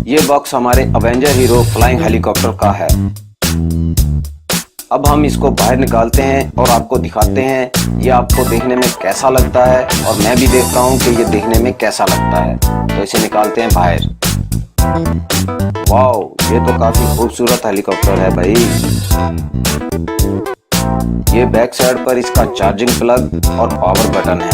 ये बॉक्स हमारे Avenger hero flying helicopter का है। अब हम इसको बाहर निकालते हैं और आपको दिखाते हैं ये आपको देखने में कैसा लगता है, और मैं भी देखता हूँ कि ये देखने में कैसा लगता है। तो इसे निकालते हैं बाहर। वाओ, ये तो काफी खूबसूरत हेलीकॉप्टर है भाई। ये बैक साइड पर इसका चार्जिंग प्लग और पावर बटन है।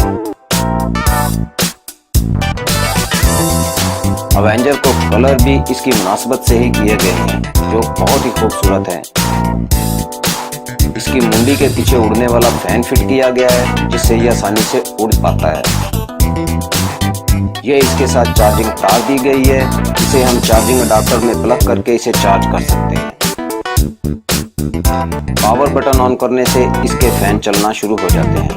अवेंजर को कलर भी इसकी मुनासबत से ही किए गए हैं, जो बहुत ही खूबसूरत है। इसकी मुंडी के पीछे उड़ने वाला फैन फिट किया गया है, जिससे यह आसानी से उड़ पाता है। यह इसके साथ चार्जिंग तार दी गई है, इसे हम चार्जिंग अडाप्टर में प्लग करके इसे चार्ज कर सकते हैं। पावर बटन ऑन करने से इसके फैन चलना शुरू हो जाते हैं।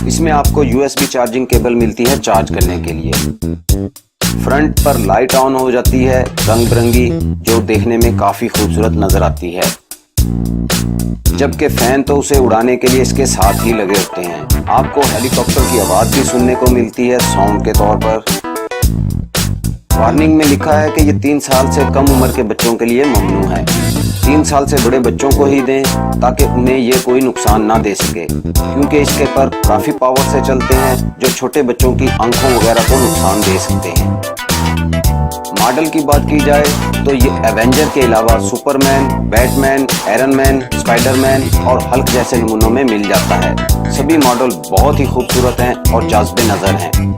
इसमें आपको USB चार्जिंग केबल मिलती है चार्ज करने के लिए। फ्रंट पर लाइट ऑन हो जाती है रंग बिरंगी, जो देखने में काफी खूबसूरत नजर आती है। जबकि फैन तो उसे उड़ाने के लिए इसके साथ ही लगे होते हैं। आपको हेलीकॉप्टर की आवाज भी सुनने को मिलती है साउंड के तौर पर। वार्निंग में लिखा है कि ये 3 साल से कम उम्र के बच्चों के लिए ममनू है। 3 साल से बड़े बच्चों को ही दें, ताकि उन्हें ये कोई नुकसान ना दे सके, क्योंकि इसके पर काफी पावर से चलते हैं, जो छोटे बच्चों की आंखों वगैरह को नुकसान दे सकते हैं। मॉडल की बात की जाए तो ये एवेंजर के अलावा Superman, Batman, iron man, Spiderman और हल्क जैसे नमूनों में मिल जाता है। सभी मॉडल बहुत ही खूबसूरत हैं और जाज़िब नजर हैं।